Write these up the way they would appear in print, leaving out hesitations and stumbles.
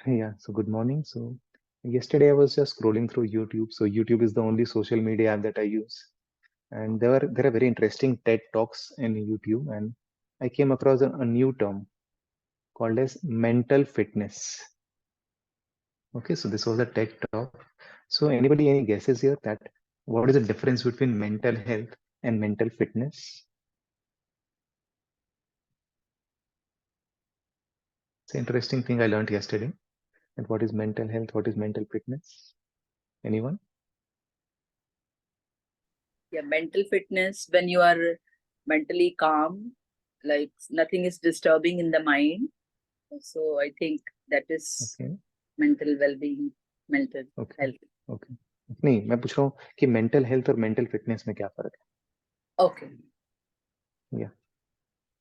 Yeah, so good morning. So yesterday I was just scrolling through YouTube. So YouTube is the only social media app that I use. And there are very interesting TED Talks in YouTube, and I came across a new term called as mental fitness. Okay, so this was a TED Talk. So anybody any guesses here that what is the difference between mental health and mental fitness? It's an interesting thing I learned yesterday. And what is mental health? What is mental fitness? Anyone? Yeah, mental fitness, when you are mentally calm, like nothing is disturbing in the mind. So I think that is Okay. mental well-being, mental okay health. Okay नहीं मैं पूछ रहा हूँ कि mental health और mental fitness में क्या फर्क Okay. है या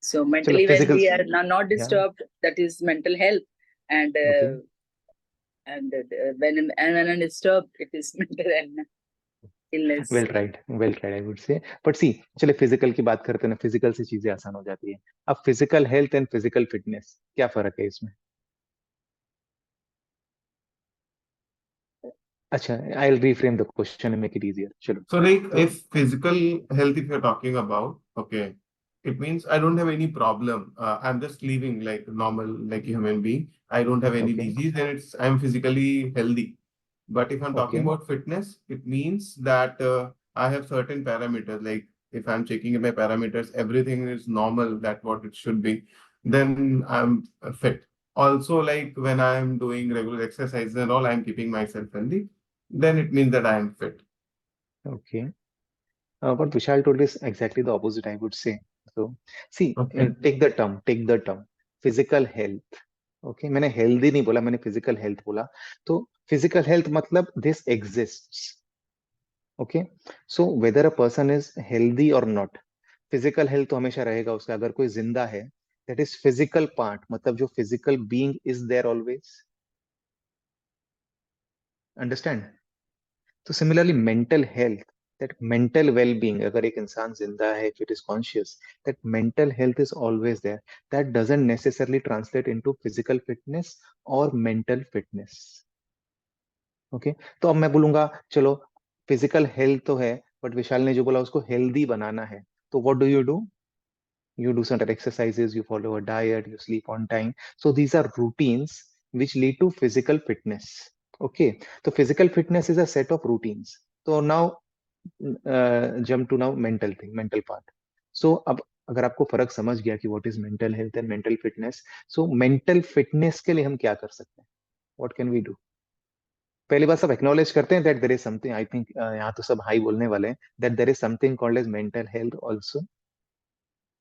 So चलो mentally, when physical we are not या disturbed, that is mental health, and okay when disturbed, it is mental illness. Well tried I would say but see चले physical की बात करते हैं ना फिजिकल से चीजें आसान हो जाती है अब physical health and physical fitness क्या फर्क है इसमें अच्छा I will reframe the question and make it easier चलो So, like, तो if physical health, if you're talking about, okay, it means I don't have any problem. I'm just living like normal, like a human being. I don't have any okay disease, and I'm physically healthy. But if I'm talking okay about fitness, it means that I have certain parameters. Like if I'm checking my parameters, everything is normal. That what it should be. Then I'm fit. Also, like when I'm doing regular exercises and all, I'm keeping myself healthy. Then it means that I am fit. Okay what Vishal told is exactly the opposite I would say so see Okay. take the term physical health okay मैंने healthy नहीं बोला मैंने physical health बोला तो physical health मतलब this exists okay so whether a person is healthy और not physical health तो हमेशा रहेगा उसका अगर कोई जिंदा है दैट इज फिजिकल पार्ट मतलब जो physical being is there always understand तो similarly mental health that mental well being अगर एक इंसान जिंदा है if it is conscious that mental health is always there that doesn't necessarily translate into physical fitness और mental fitness okay तो अब मैं बोलूंगा चलो फिजिकल हेल्थ तो है बट विशाल ने जो बोला उसको हेल्दी बनाना है तो what do you do certain exercises you follow a diet you sleep on time so these are routines which lead to physical fitness okay so physical fitness is a set of routines so now jump to now mental part so अब अगर आपको फर्क समझ गया कि what is mental health and mental fitness so mental fitness के लिए हम क्या कर सकते हैं व्हाट कैन वी डू पहली बात सब एक्नॉलेज करते हैं that there is something I think यहाँ तो सब हाई बोलने वाले हैं that there is something called as mental health also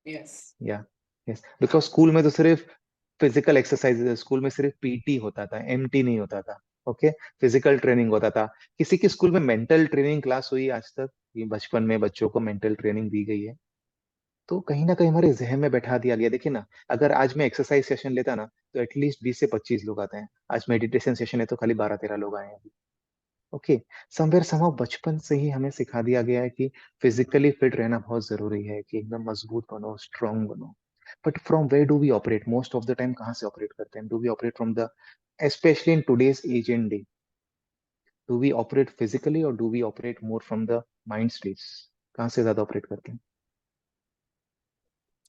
Yes. या यस बिकॉज स्कूल में तो सिर्फ फिजिकल एक्सरसाइजेस स्कूल में सिर्फ पीटी होता था एमटी नहीं होता था ओके फिजिकल ट्रेनिंग होता था किसी के स्कूल में मेंटल ट्रेनिंग क्लास हुई आज तक ये बचपन में बच्चों को मेंटल ट्रेनिंग दी गई है तो कहीं ना कहीं हमारे जहन में बैठा दिया गया देखिए ना अगर आज मैं एक्सरसाइज सेशन लेता ना तो एटलीस्ट 20 से 25 लोग आते हैं आज मेडिटेशन सेशन है तो खाली 12-13 लोग आए हैं ओके समवेयर समहाउ बचपन से ही हमें सिखा दिया गया है कि फिजिकली फिट रहना बहुत जरूरी है कि एकदम मजबूत बनो स्ट्रांग बनो but from where do we operate most of the time कहाँ से ऑपरेट करते हैं do we operate from the especially in today's age and day do we operate physically or do we operate more from the mind space कहाँ से ज्यादा operate करते हैं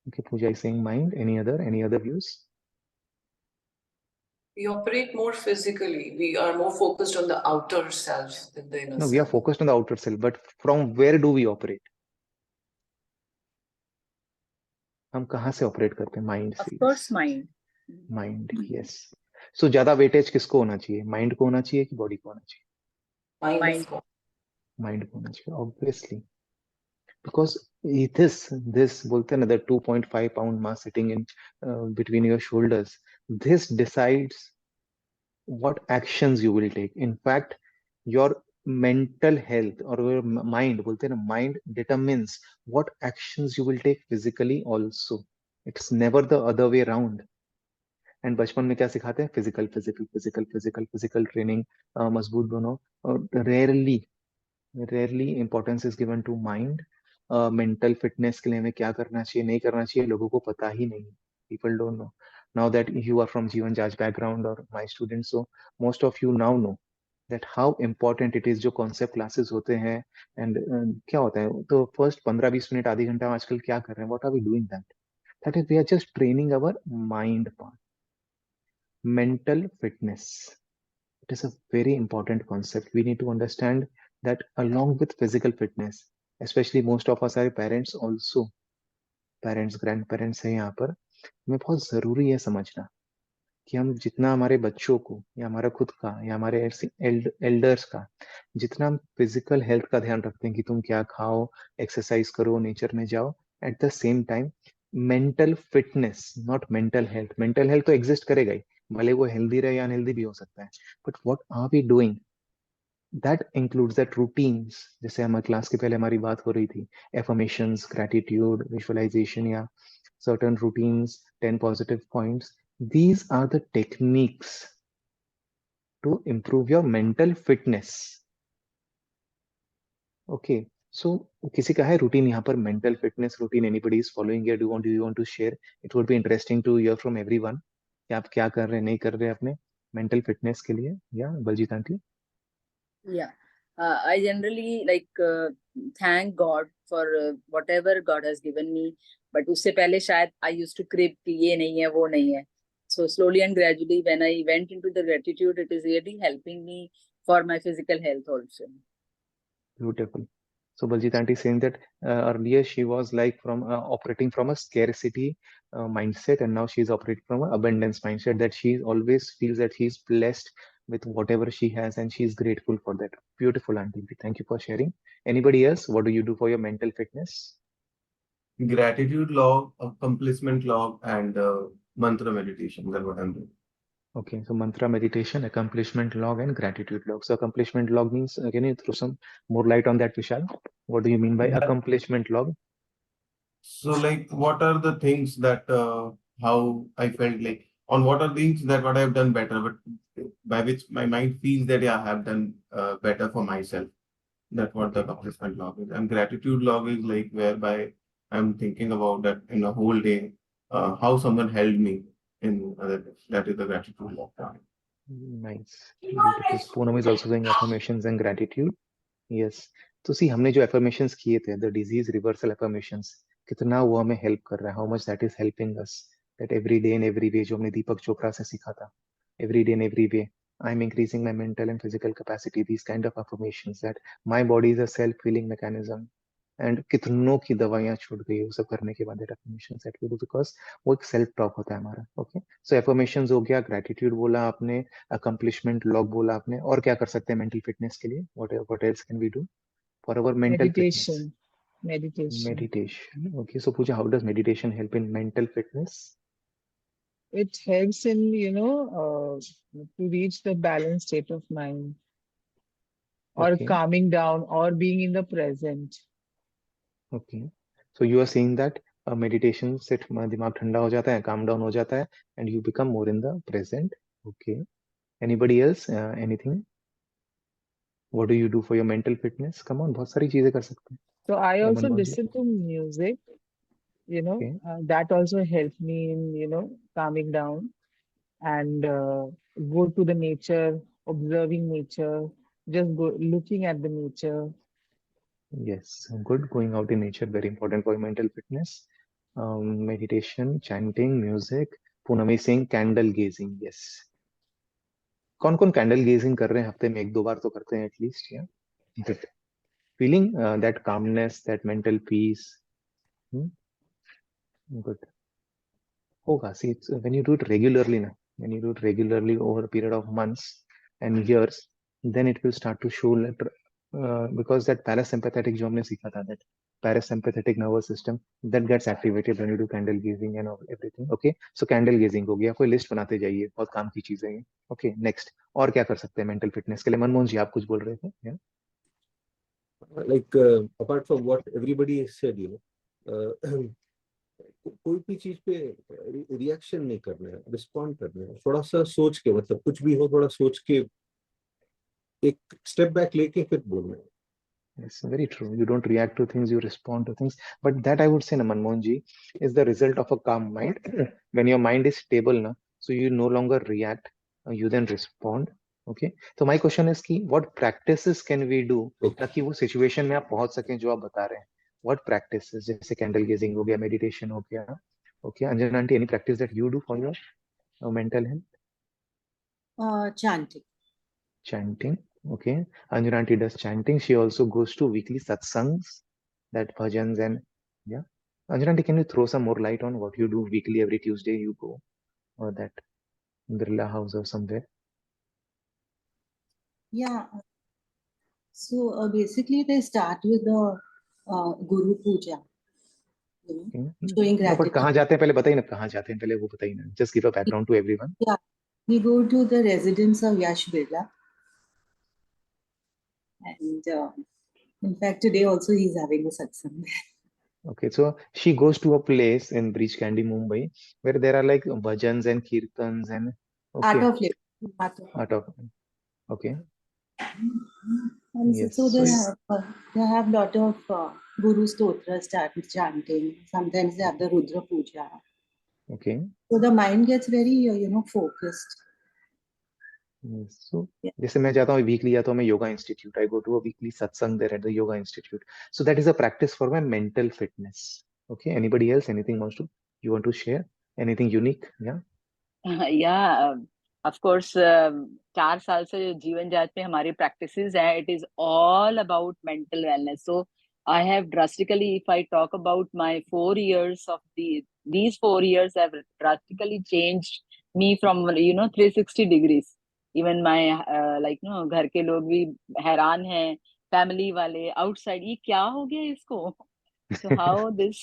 okay Pooja is saying mind any other views We operate more physically. We are more focused on the outer self than the inner no we are self. focused on the outer self but from where do we operate हम कहाँ से operate करते हैं mind Of से course, mind. Mind yes so ज्यादा weightage किसको होना चाहिए माइंड को होना चाहिए कि बॉडी को होना चाहिए Mind, Mind. of course. Mind को होना चाहिए ऑब्वियसली बिकॉज this बोलते हैं ना the 2.5 pound mass sitting in between your shoulders this decides what actions you will take in fact your mental health or your mind बोलते हैं ना mind determines what actions you will take physically also it's never the other way around and बचपन में क्या सिखाते हैं physical training मजबूत बनो rarely rarely importance is given to mind mental fitness के लिए हमें क्या करना चाहिए नहीं करना चाहिए लोगों को पता ही नहीं people don't know Now that you are from Jeevan Jaj background or my students, so most of you now know that how important it is जो concept classes होते हैं and क्या होता है तो first 15-20 मिनट आधी घंटा आजकल क्या कर रहे हैं, what are we doing that is we are just training our mind part. Mental fitness, it is a very important concept. We need to understand that along with physical fitness, especially most of us are parents also, parents grandparents हैं यहाँ पर, हमें बहुत जरूरी है समझना कि हम जितना हमारे बच्चों को या हमारा खुद का या हमारे एल्डर्स का जितना हम फिजिकल हेल्थ का ध्यान रखते हैं कि तुम क्या खाओ, एक्सरसाइज करो, नेचर में जाओ, at the same time mental fitness, not mental health तो एग्जिस्ट करेगा ही, भले वो हेल्दी रहे या अनहेल्दी भी हो सकता है, but what are we doing that includes that routines. जैसे हमारे क्लास के पहले हमारी बात हो रही थी, एफर्मेशंस, ग्रैटिट्यूड, विजुअलाइजेशन या certain routines, 10 positive points. These are the techniques to improve your mental fitness. Okay, so किसी का है routine यहाँ पर, mental fitness routine anybody is following here? Do you want to share? It would be interesting to hear from everyone कि आप क्या कर रहे हैं, नहीं कर रहे हैं अपने mental fitness के लिए. Yeah, Baljit aunty. Yeah. I generally thank God for whatever God has given me. But उससे पहले शायद I used to crib कि ये नहीं है, वो नहीं है. So slowly and gradually, when I went into the gratitude, it is really helping me for my physical health also. Beautiful. So Baljit aunty saying that earlier she was like from operating from a scarcity mindset, and now she's operating from an abundance mindset, that she always feels that she's blessed with whatever she has and she's grateful for that. Beautiful aunty. Thank you for sharing. Anybody else? What do you do for your mental fitness? Gratitude log, accomplishment log, and mantra meditation. That's what I'm doing. Okay, so mantra meditation, accomplishment log, and gratitude log. So accomplishment log means, can you throw some more light on that, Vishal? What do you mean by accomplishment log? So, like, what are the things that how I felt like on what are things that what I've done better, but by which my mind feels that yeah, I have done better for myself. That's what the accomplishment log is. And gratitude log is like whereby I'm thinking about that in a whole day, how someone held me in that is the gratitude log. Nice. Beautiful. Poonam is also doing affirmations and gratitude. Yes. तो सी हमने जो affirmations किए थे, the disease reversal affirmations, कितना वो हमें help कर रहा है, how much that is helping us, that every day in every way जो हमने दीपक चोपड़ा से सीखा था, every day in every way I'm increasing my mental and physical capacity, these kind of affirmations, that my body is a self-healing mechanism, and कितनों की दवाइयां छूट गई वो सब करने के बाद एफर्मेशन सेट करो, बिकॉज वो एक सेल्फ टॉक होता है हमारा. ओके, सो एफर्मेशन हो गया, ग्रेटिट्यूड बोला आपने, अकम्प्लिशमेंट लॉग बोला आपने, और क्या कर सकते हैं मेंटल फिटनेस के लिए? What else can we do for our mental fitness? Meditation. Okay, so Pooja, how does meditation help in mental fitness? It helps in, to reach the balanced state of mind, or Okay. calming down, or being in the present. Okay, so you are saying that meditation से दिमाग ठंडा हो जाता है, calm down हो जाता है, and you become more in the present. Okay, anybody else? Anything? What do you do for your mental fitness? Come on, बहुत सारी चीजें कर सकते हैं. So I Yeah, also Manmohan ji. listen to music, Okay. that also helps me in, calming down, and go to the nature, observing nature, just go looking at the nature. Yes, good. Going out in nature, very important for your mental fitness. Meditation, chanting, music. Poonam is saying candle gazing. Yes. कौन कौन candle gazing कर रहे हैं? हफ्ते में 1-2 बार तो करते हैं एटलीस्ट. या good. Feeling that calmness, that mental peace. Good. होगा. See, when you do it regularly ना, when you do it regularly over a period of months and years, then it will start to show that because that parasympathetic जो हमने सीखा था, that parasympathetic nervous system that gets activated when you do candle gazing and everything. Okay, so candle gazing हो गया. कोई list बनाते जाइए, बहुत काम की चीजें हैं. Okay, next. और क्या कर सकते हैं मेंटल फिटनेस के लिए? मनमोहन जी, आप कुछ बोल रहे थे? Yeah? Like apart from what everybody has said, कोई भी चीज पे रिएक्शन नहीं करना है, रिस्पॉन्ड करना है, थोड़ा सा सोच के, मतलब कुछ भी हो थोड़ा सोच के एक स्टेप बैक लेके फिर बोलना है. Yes, very true. You don't react to things, you respond to things. But that I would say, na, Manmohan ji, is the result of a calm mind. When your mind is stable, na, so you no longer react, you then respond. Okay. So my question is कि what practices can we do Okay. ताकि वो situation में आप पहुंच सकें जो आप बता रहे हैं. What practices? जैसे candle gazing हो गया, meditation हो गया. Okay, Anjana aunty, any practice that you do for your mental health? Chanting. Chanting. Okay. Anjana aunty does chanting. She also goes to weekly satsangs, that bhajans and yeah. Anjana aunty, can you throw some more light on what you do weekly? Every Tuesday you go, or that Birla house or somewhere? Yeah. So basically, they start with the Guru Puja. Showing No, but gratitude. कहाँ जाते हैं पहले बताइए ना, कहाँ जाते हैं पहले वो बताइए ना. Just give a background to everyone. Yeah, we go to the residence of Yash Birla, and in fact today also he's having a satsang. Okay, so she goes to a place in Breach Candy, Mumbai, where there are like bhajans and kirtans and Art okay, of living. art of okay. And Yes, so so they have lot of Guru Stotra started chanting. Sometimes they have the Rudra Puja. okay. So the mind gets very focused. Yes. So Yeah. जैसे मैं जाता हूँ weekly, जाता हूँ मैं yoga institute. I go to a weekly satsang there at the yoga institute. So that is a practice for my mental fitness. Okay, anybody else, anything wants to, you want to share anything unique? या या of course 4 साल से जो जीवन जात में हमारी practices है, it is all about mental wellness. So I have drastically, if I talk about my 4 years of these 4 years have drastically changed me from 360 degrees. Even my घर के लोग भी हैरान हैं, फैमिली वाले आउटसाइड, ये क्या हो गया इसको. So how this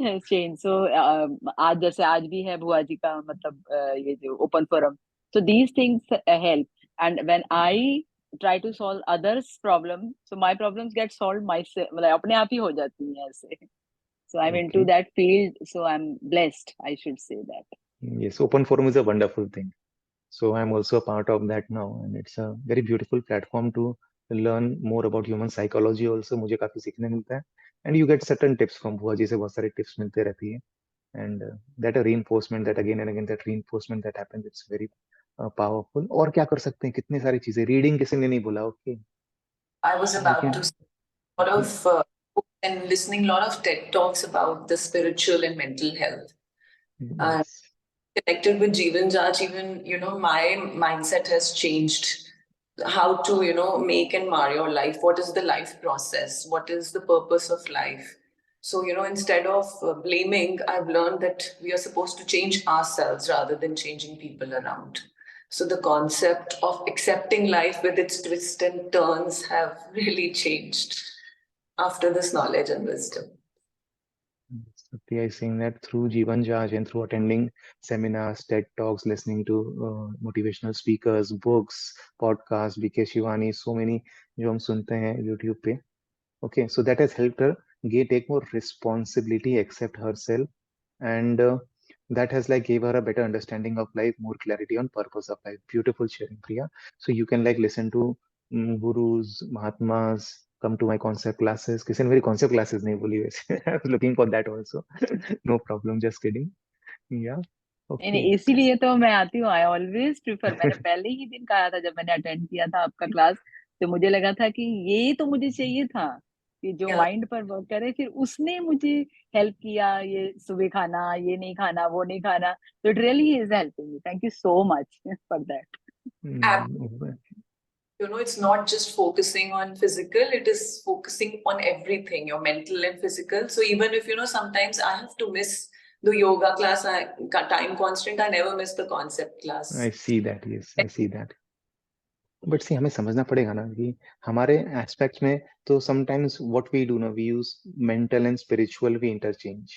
has changed. So आज जैसे आज भी है बुआ जी का मतलब ये जो open forum. So these things help. And when I try to solve others' problem, so my problems get solved myself. मतलब अपने आप ही हो जाती हैं ऐसे. So I'm into Okay. that field. So I'm blessed, I should say that. Yes, open forum is a wonderful thing. So I'm also a part of that now, and it's a very beautiful platform to learn more about human psychology also. मुझे काफी सीखने मिलता है. And you get certain tips from बुआ जी से, बहुत सारे tips मिलते रहती है. And that a reinforcement, that again and again that reinforcement that happens, it's very powerful. और क्या कर सकते हैं, कितनी सारी चीजें. रीडिंग किसी ने नहीं बोला. Okay, I was about to say a lot of books and listening a lot of TED Talks about the spiritual and mental health. And connected with Jeevan Jach, even, my mindset has changed. How to, make and mar your life. What is the life process? What is the purpose of life? So, instead of blaming, I've learned that we are supposed to change ourselves rather than changing people around. So the concept of accepting life with its twists and turns have really changed after this knowledge and wisdom. Satya is saying that through Jeevan Jaj and through attending seminars, TED Talks, listening to motivational speakers, books, podcasts, BK Shivani, so many जो हम सुनते हैं YouTube पे. Okay, so that has helped her take more responsibility, accept herself, and that has like gave her a better understanding of life, more clarity on purpose of life. Beautiful sharing, Priya. So you can like listen to gurus, mahatmas, come to my concept classes. किसी ने मेरी concept classes नहीं बोली वैसे. I was looking for that also. No problem, just kidding. Yeah. नहीं Okay. नहीं, इसीलिए तो मैं आती हूँ. I always prefer. मैंने पहले ही दिन कहा था जब मैंने अटेंड किया था आपका क्लास, तो मुझे लगा था कि ये तो मुझे चाहिए था कि जो Yeah. माइंड पर वर्क करे. फिर उसने मुझे हेल्प किया, ये सुबह खाना, ये नहीं खाना, वो नहीं खाना. तो it really is helping me. Thank you so much for that. It's not just focusing on physical, it is focusing on everything, your mental and physical. So even if, sometimes I have to miss the yoga class, time constant, I never miss the concept class. I see that. Yes, I see that. But see हमें समझना पड़ेगा ना कि हमारे aspects में तो sometimes what we do ना, we use mental and spiritual भी interchange.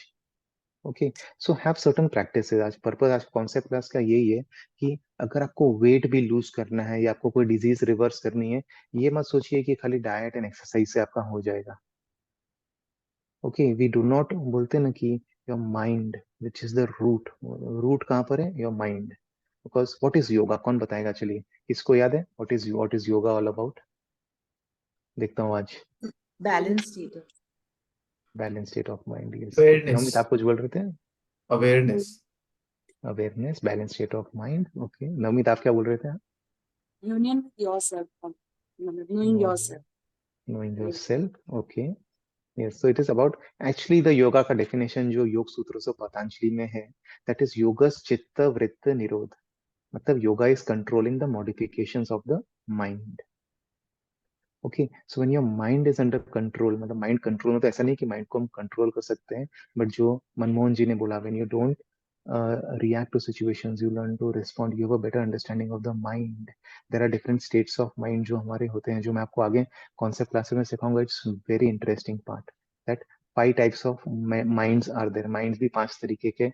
Okay, so have certain practices. आज पर्पस, आज कॉन्सेप्ट क्लास का यही है कि अगर आपको वेट भी लूज करना है या आपको कोई डिजीज रिवर्स करनी है, ये मत सोचिए कि खाली डाइट एंड एक्सरसाइज से आपका हो जाएगा. ओके, वी डू नॉट बोलते ना कि your mind which is the root. Root कहाँ पर है? Your mind. Because what is yoga, कौन बताएगा? चलिए, किसको याद है what is yoga all about? देखता हूँ आज. Balanced state of balance state of mind, yes. Awareness. Navmeet आप कुछ बोल रहे थे? Awareness. Awareness, balance state of mind, okay. Navmeet आप क्या बोल रहे थे? union with yourself, knowing yourself. Knowing yourself, okay, yes, so it is about actually the yoga का definition जो योग सूत्रों से पतंजलि में है, that is yogas चित्त वृत्त निरोध, मतलब yoga is controlling the modifications of the mind. Okay, so when your mind is under control, मतलब माइंड कंट्रोल में तो ऐसा नहीं कि माइंड को हम कंट्रोल कर सकते हैं, बट जो मनमोहन जी ने बोला, when you don't react to situations, you learn to respond, you have a better understanding of the mind. There are different states of mind जो हमारे होते हैं, जो मैं आपको आगे कॉन्सेप्ट क्लासेस में सिखाऊंगा. It's very interesting part that 5 types of minds are there. Minds भी 5 तरीके के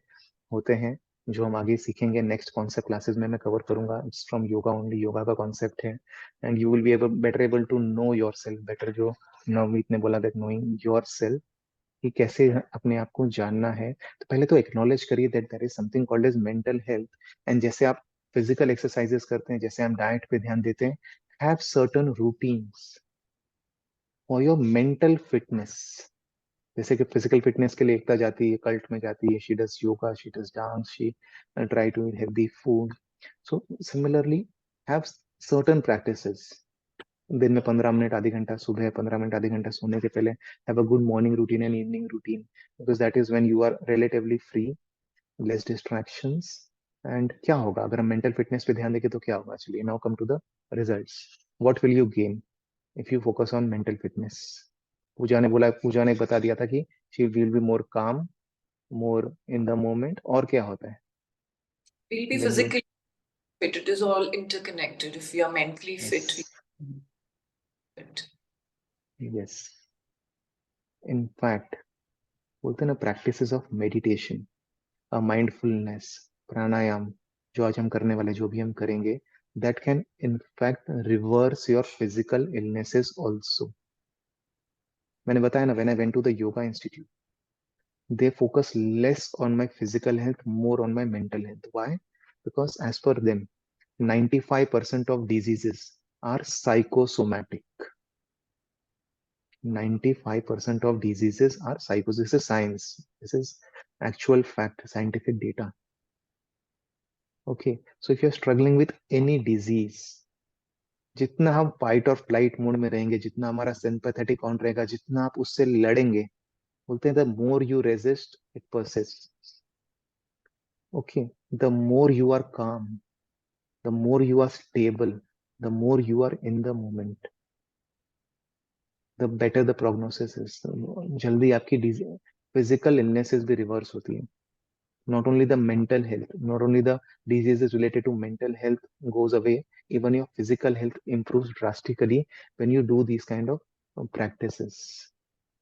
होते हैं जो हम आगे सीखेंगे नेक्स्ट कॉन्सेप्ट क्लासेस में मैं कवर करूंगा. It's from yoga only, yoga का कॉन्सेप्ट है, and you will be better able to know yourself better. जो नवमीत ने बोला दैट नोइंग योर सेल्फ, कि कैसे अपने आप को जानना है. तो पहले तो एक्नॉलेज करिए that there is something called as mental health. And जैसे आप फिजिकल एक्सरसाइजेस करते हैं, जैसे हम डाइट पे ध्यान देते हैं, have certain routines for your mental fitness. जैसे कि फिजिकल फिटनेस के लिए एकता जाती है, कल्ट में जाती है, she does yoga, she does dance, she try to eat healthy food. So similarly have certain practices. दिन में 15 मिनट, आधी घंटा सुबह, 15 मिनट आधी घंटा सोने के पहले have a good morning routine and evening routine, because that is when you are relatively free, less distractions. And क्या होगा अगर हम मेंटल फिटनेस पे ध्यान देंगे तो क्या होगा? चलिए now come to the results. What will you gain if you focus on mental fitness? Pooja ने बता दिया था कि शी विल बी मोर काम, मोर इन द मोमेंट. और क्या होता है? We'll be When you- physically fit. It is all interconnected. If we are mentally fit, we are fit. Yes. In fact, बोलते हैं ना प्रैक्टिसेस ऑफ मेडिटेशन, माइंडफुलनेस, प्राणायाम, जो आज हम करने वाले, जो भी हम करेंगे, that can in fact reverse your physical illnesses also. मैंने बताया ना, when I went to the yoga institute, they focus less on my physical health, more on my mental health. Why? Because as per them, 95% of diseases are psychosomatic. 95% of diseases are psychosis. This is science. This is actual fact, scientific data. Okay, so if you're struggling with any disease, जितना हम fight और flight mode में रहेंगे, जितना हमारा sympathetic on रहेगा, जितना आप उससे लड़ेंगे, बोलते हैं the more you resist it persist. Okay, the more you are calm, the more you are stable, the more you are in the moment, the better the prognosis is. जल्दी आपकी physical illnesses भी reverse होती है. Not only the mental health, not only the diseases related to mental health goes away, even your physical health improves drastically when you do these kind of practices.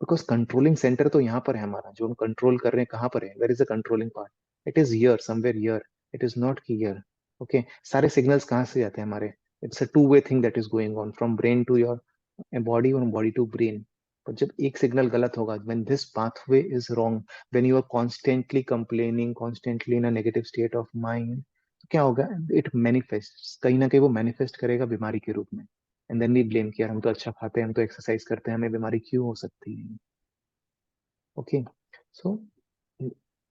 Because controlling center तो यहाँ पर है हमारा, जो हम control कर रहे हैं कहाँ पर है? Where is the controlling part? It is here, somewhere here. It is not here. Okay, सारे signals कहाँ से जाते हैं हमारे? It's a two-way thing that is going on from brain to your body or body to brain. पर जब एक signal गलत होगा, when this pathway is wrong, when you are constantly complaining, constantly in a negative state of mind, तो क्या होगा? It manifests, कहीं ना कहीं वो manifest करेगा बीमारी के रूप में. And then we blame कि यार हम तो अच्छा खाते हैं, हम तो एक्सरसाइज करते हैं, हमें बीमारी क्यों हो सकती है? ओके, सो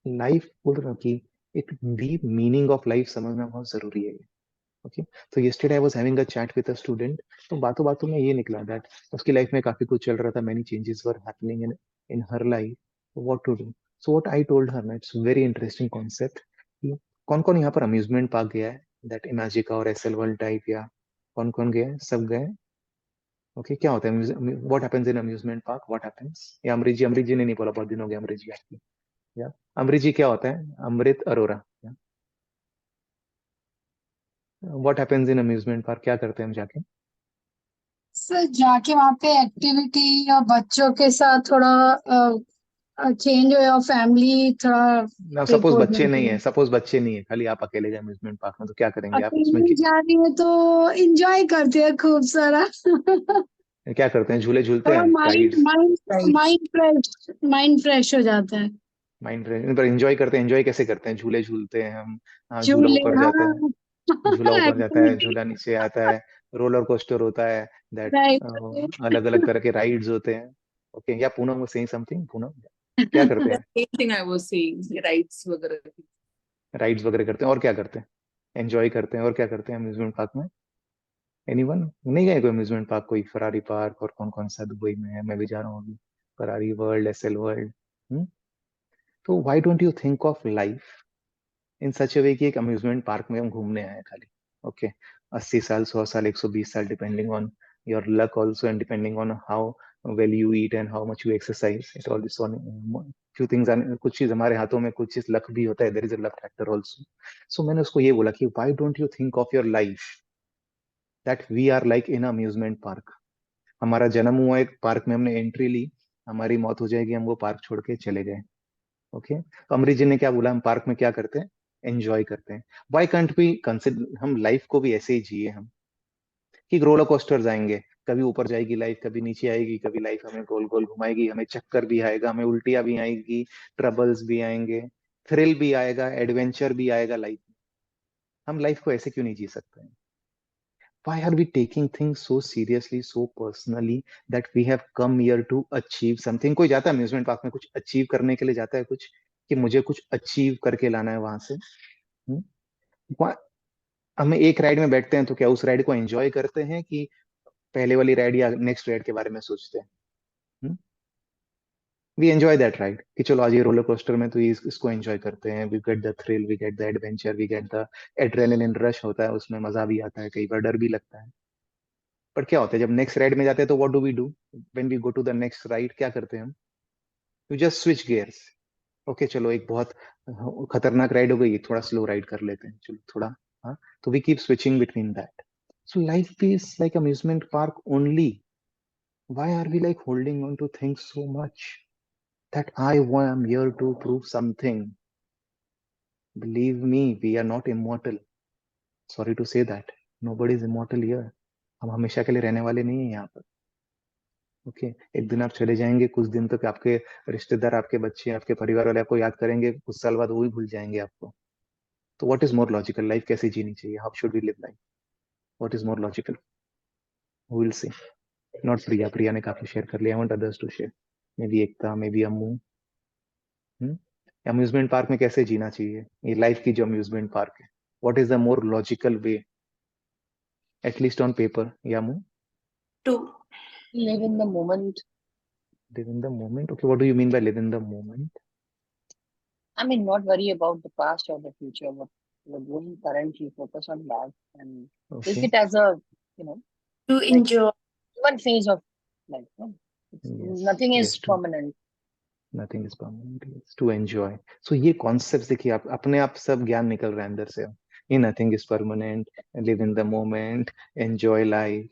लाइफ बोल रहा हूँ कि एक डीप मीनिंग ऑफ लाइफ समझना बहुत जरूरी है. ओके, तो yesterday I was having a chat with a student, तो बातों बातों में ये निकला दैट उसकी लाइफ में काफी कुछ चल रहा था, many changes were happening in her life, what to do. So what I told her, it's very interesting concept, कि कौन कौन यहाँ पर अम्यूजमेंट पार्क गया है, दैट इमेजिका और एसएल वर्ल्ड टाइप, या कौन कौन गया है? सब गए. ओके, क्या होता है what happens in amusement park? What happens? या अमृत जी ने नहीं बोला, बहुत दिन हो गया अमृत जी आपकी. या अमृत जी, क्या होता है? Amrit Arora. What happens in amusement park? क्या करते हैं हम जाके? सर जाके वहाँ पे एक्टिविटी या बच्चों के साथ थोड़ा चेंज हो या फैमिली थोड़ा ना ट्रिप सपोज हो बच्चे नहीं जाती है, है। सपोज बच्चे नहीं है, खाली आप अकेले गए अम्यूजमेंट पार्क में, तो क्या करेंगे आप उसमें? अकेले जा रही है तो एंजॉय करते हैं खूब सारा। क्या करते हैं? झूले झूलते थोड़ा हैं, mind rides? Mind mind fresh हो जाता है। माइंड पर एंजॉय करते हैं. एंजॉय कैसे करते हैं? झूले झूलते हैं हम. हाँ, झूला झूले, ऊपर जाता है, झूला हाँ ऊपर जाता है, एक्टिविटी, झूला नीचे आता है, रोलर कोस्टर होता है, दैट राइट। अलग अलग तरह के राइड्स होते हैं. ओके, या Poonam was saying something, Poonam क्या करते हैं? Same thing I was saying, rides वगैरह. राइड्स वगैरह करते हैं, और क्या करते हैं? एंजॉय करते हैं, और क्या करते हैं अम्यूजमेंट पार्क में? एनीवन नहीं गए कोई अम्यूजमेंट पार्क, कोई फरारी पार्क, और कौन कौन सा दुबई में है, मैं भी जा रहा हूँ अभी, फरारी वर्ल्ड, एसएल वर्ल्ड. तो why don't you think of life in such a way कि एक अम्यूजमेंट पार्क में हम घूमने आए हैं खाली. ओके, 80 साल, 100 साल, 120 साल, depending on your luck also, and depending on how well you eat and how much you exercise. It all few things are, कुछ चीज हमारे हाथों में, कुछ चीज लक भी होता है, there is a luck factor also. सो मैंने उसको ये बोला कि why don't you think of your life that we are like in amusement park. हमारा जन्म हुआ एक पार्क में, हमने एंट्री ली, हमारी मौत हो जाएगी, हम वो पार्क छोड़ के चले गए. ओके, तो अमरीश जी ने क्या बोला, हम पार्क में क्या करते हैं? एंजॉय करते हैं. वाई कंट बी कंसिडर, हम लाइफ को भी ऐसे ही जिए हम, कि रोलर कोस्टर जाएंगे, कभी ऊपर जाएगी लाइफ, कभी नीचे आएगी, कभी लाइफ हमें गोल गोल घुमाएगी, हमें चक्कर भी आएगा, हमें उल्टियां भी आएगी, ट्रबल्स भी आएंगे, थ्रिल भी आएगा, एडवेंचर भी आएगा लाइफ में. हम लाइफ को ऐसे क्यों नहीं जी सकते हैं? Why are we taking things so seriously, so personally, that we have come here to achieve something? कोई जाता है अम्यूजमेंट पार्क में कुछ अचीव करने के लिए जाता है, कुछ कि मुझे कुछ अचीव करके लाना है वहां से. हम्म? हमें एक राइड में बैठते हैं तो क्या उस राइड को एंजॉय करते हैं, कि पहले वाली राइड या नेक्स्ट राइड के बारे में सोचते हैं? वी एंजॉय दैट राइड, कि चलो आज ये रोलर कोस्टर में तो इसको एंजॉय करते हैं. We get the thrill, we get the adventure, we get the adrenaline rush होता है उसमें, मजा भी आता है, कई बार डर भी लगता है. पर क्या होता है जब नेक्स्ट राइड में जाते हैं, तो what do we do when we go to the next ride? क्या करते हैं हम? You just switch gears. Okay, चलो एक बहुत खतरनाक राइड हो गई, थोड़ा स्लो राइड कर लेते हैं, चलो थोड़ा. हाँ, तो we keep switching between that. So life is like amusement park only. Why are we like holding on to things so much that I am here to prove something? Believe me, we are not immortal. Sorry to say that. Nobody is immortal here. हम हमेशा के लिए रहने वाले नहीं हैं यहाँ पर. ओके, एक दिन आप चले जाएंगे, कुछ दिन तक आपके रिश्तेदार, आपके बच्चे, आपके परिवार वाले आपको याद करेंगे, कुछ साल बाद वो भी भूल जाएंगे आपको. तो what is more logical? Life कैसे जीनी चाहिए? How should we live life? What is more logical? We will see. Not Priya, Priya ने काफी शेयर कर लिया. I want others to share. Maybe Ekta, maybe Ammu. Amusement park में कैसे जीना चाहिए, ये लाइफ की जो अम्यूजमेंट पार्क है, what is the more logical way, at least on paper? या Ammu? To Live in the moment. Live in the moment. Okay, what do you mean by live in the moment? I mean, not worry about the past or the future, but we're doing currently, focus on that and take okay, it as a, you know, to like enjoy. one phase of life. No? Yes, Nothing is yes, to permanent. Nothing is permanent, yes, to enjoy. So ये concept देखिए, आप अपने आप सब ज्ञान निकल रहा है अंदर से. ये nothing is permanent, live in the moment, enjoy life.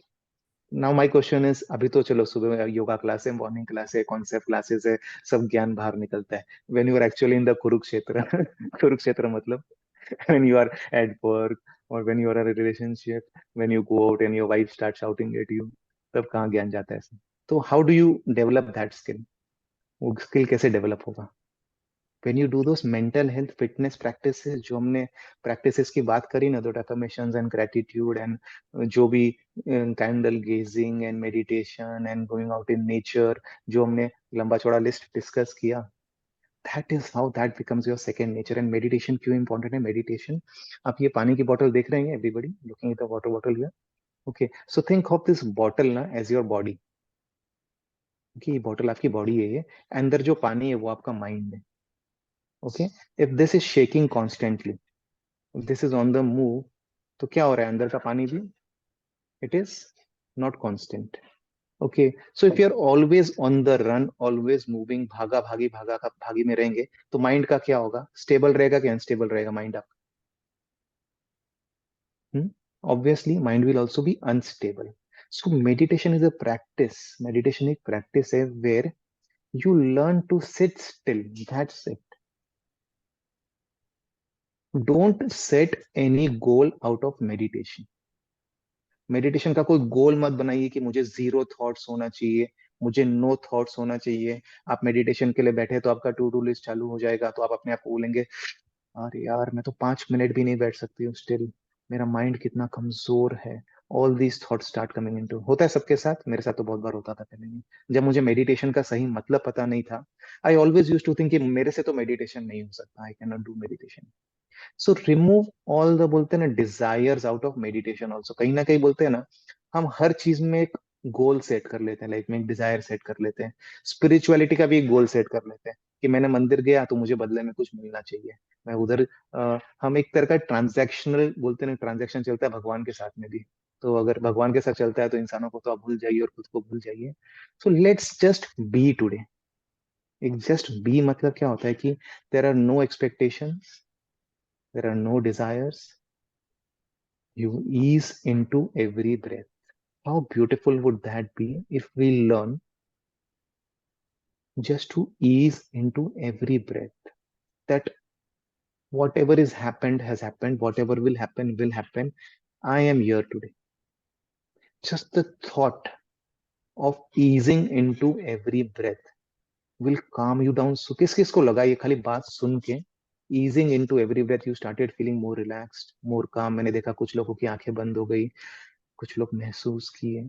Now my question is, अभी तो चलो सुबह योगा क्लास है, मॉर्निंग क्लास है, कॉन्सेप्ट क्लासेस है, सब ज्ञान बाहर निकलता है. When you are actually in the Kurukshetra Kurukshetra मतलब when you are at work, or when you are in a relationship, when you go out and your wife starts shouting at you, तब कहाँ ज्ञान जाता है ऐसे? तो how do you develop that skill? वो skill कैसे डेवलप होगा? when you do those mental health fitness practices, जो हमने practices की बात करी ना, तो affirmations and gratitude and जो भी candle gazing and meditation and going out in nature, जो हमने लंबा चौड़ा लिस्ट डिस्कस किया, that is how that becomes your second nature. And meditation क्यों important है? meditation, आप ये पानी की बोतल देख रहे हैं, everybody looking at the water bottle here. Okay, so think of this bottle ना as your body. okay, ये बॉटल आपकी बॉडी है, ये अंदर जो पानी है वो आपका माइंड है. okay, if this is shaking constantly, if this is on the move, तो क्या हो रहा है अंदर का पानी भी? it is not constant. okay, so if you are always on the run, always moving, भागा भागी भागा का भागी में रहेंगे, तो माइंड का क्या होगा? स्टेबल रहेगा कि अनस्टेबल रहेगा माइंड आपका? obviously mind will also be unstable. So meditation is a practice. Meditation एक practice है where you learn to sit still. That's it. Don't set any goal out of meditation. Meditation का कोई गोल मत बनाइए कि मुझे जीरो थॉट्स होना चाहिए, मुझे नो थॉट्स होना चाहिए. आप मेडिटेशन के लिए बैठे तो आपका टू डू लिस्ट चालू हो जाएगा, तो आप अपने आप को बोलेंगे, अरे यार मैं तो 5 मिनट भी नहीं बैठ सकती हूँ स्टिल, मेरा माइंड कितना कमजोर है. all these thoughts start coming into, होता है सबके साथ, मेरे साथ तो बहुत बार होता था पहले में। जब मुझे मेडिटेशन का सही मतलब पता नहीं था, I always use to think कि मेरे से तो मेडिटेशन नहीं हो सकता, I can not do meditation. So remove all the, बोलते हैं ना, desires out of meditation also. कहीं ना कहीं बोलते हैं ना, हम हर चीज में एक गोल सेट कर लेते हैं, लाइफ में एक डिजायर सेट कर लेते हैं। स्पिरिचुअलिटी का भी एक गोल सेट कर लेते हैं कि मैंने मंदिर गया तो मुझे बदले में कुछ मिलना चाहिए, मैं उधर हम एक तरह का ट्रांजैक्शनल, बोलते हैं ना, ट्रांजैक्शन चलता है भगवान के साथ में भी। तो अगर भगवान के साथ चलता है तो इंसानों को तो आप भूल जाइए और खुद को भूल जाइए। So let's just be today. एक जस्ट बी मतलब क्या होता है कि there are no expectations, there are no desires, you ease into every breath. How beautiful would that be if we learn just to ease into every breath, that whatever is happened has happened, whatever will happen, I am here today. Just the thought of easing into every breath will calm you down. So किस किस को लगा ये खाली बात सुन के, easing into every breath you started feeling more relaxed, more calm? मैंने देखा कुछ लोगों की आंखें बंद हो गई, कुछ लोग महसूस किए।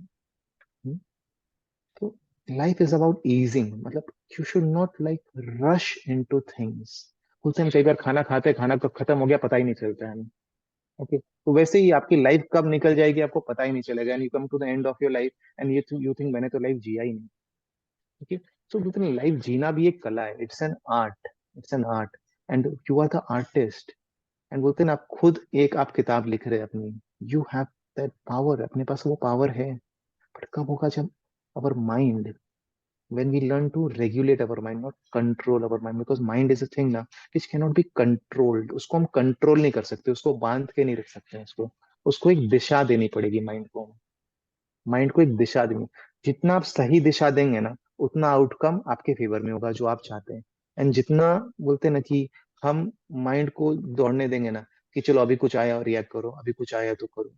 तो लाइफ इज अबाउट ईजिंग, मतलब you should not like rush into things. बोलते हैं कई बार खाना खाते खाना कब खत्म हो गया पता ही नहीं चलता है हमें। ओके, तो वैसे ही आपकी लाइफ कब निकल जाएगी आपको पता ही नहीं चलेगा, and you come to the end of your life and you think मैंने तो लाइफ जिया ही नहीं। ओके, सो बोलते हैं लाइफ जीना भी एक कला है, it's an art, it's an art, and you are the artist. And बोलते हैं ना, आप खुद एक आप किताब लिख रहे हैं अपनी, यू हैव दैट पावर, अपने पास वो पावर है। बट कब होगा जब our mind, when we learn to regulate our mind, not control our mind, because mind is a thing ना which cannot be controlled। उसको हम कंट्रोल नहीं कर सकते, उसको बांध के नहीं रख सकते हैं, उसको उसको एक दिशा देनी पड़ेगी माइंड को। माइंड को एक दिशा देनी, जितना आप सही दिशा देंगे ना उतना आउटकम आपके फेवर में होगा जो आप चाहते हैं। एंड जितना, बोलते हैं ना कि हम माइंड को दौड़ने देंगे ना कि चलो अभी कुछ आया और रिएक्ट करो, अभी कुछ आया तो करो,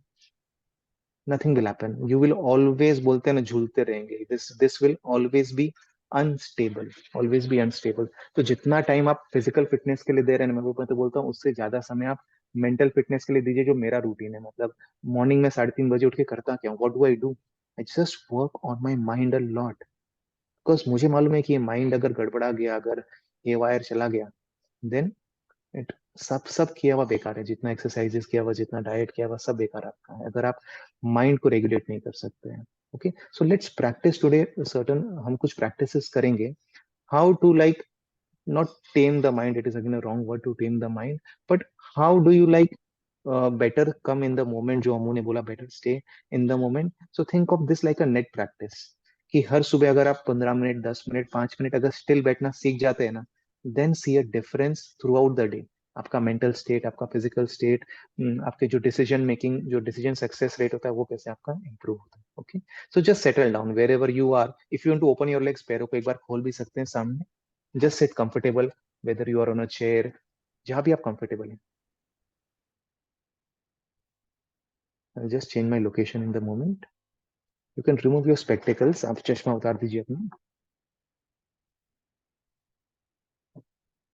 nothing will happen. You will always, बोलते हैं ना, झूलते रहेंगे। this will always be unstable, always be unstable। तो जितना टाइम आप फिजिकल फिटनेस के लिए दे रहे हैं, मैं तो बोलता हूँ उससे ज्यादा समय आप मेंटल फिटनेस के लिए दीजिए। जो मेरा रूटीन है, मतलब मॉर्निंग में 3:30 बजे उठ के करता क्या हूँ, what do I do, I just work on my mind a lot. Because मुझे मालूम है कि ये माइंड अगर गड़बड़ा गया, अगर ये वायर चला गया, देन इट सब किया हुआ बेकार है। जितना एक्सरसाइजेस किया हुआ, जितना डाइट किया हुआ, सब बेकार आपका है अगर आप माइंड को रेगुलेट नहीं कर सकते हैं। Okay, so let's practice today certain, हम कुछ प्रैक्टिसेस करेंगे, how to like not tame the mind, it is again a wrong word to tame the mind, but how do you like better come in the moment, जो अमू ने बोला better stay in the moment। so think of this like a net practice, कि हर सुबह अगर आप 15 minute, 10 minute, 5 minute अगर still बैठना सीख जाते हैं ना, then see a difference throughout the day. आपका मेंटल स्टेट, आपका फिजिकल स्टेट, आपके जो डिसीजन मेकिंग, जो डिसीजन सक्सेस रेट होता है वो कैसे आपका इंप्रूव होता है। Okay, so just settle down wherever you are. If you want to open your legs, पैरों को एक बार खोल भी सकते हैं सामने। just sit comfortable, whether you are on a chair, जहां भी आप comfortable हैं। I'll just change my location in the moment। You can remove your spectacles, आप चश्मा उतार दीजिए अपना।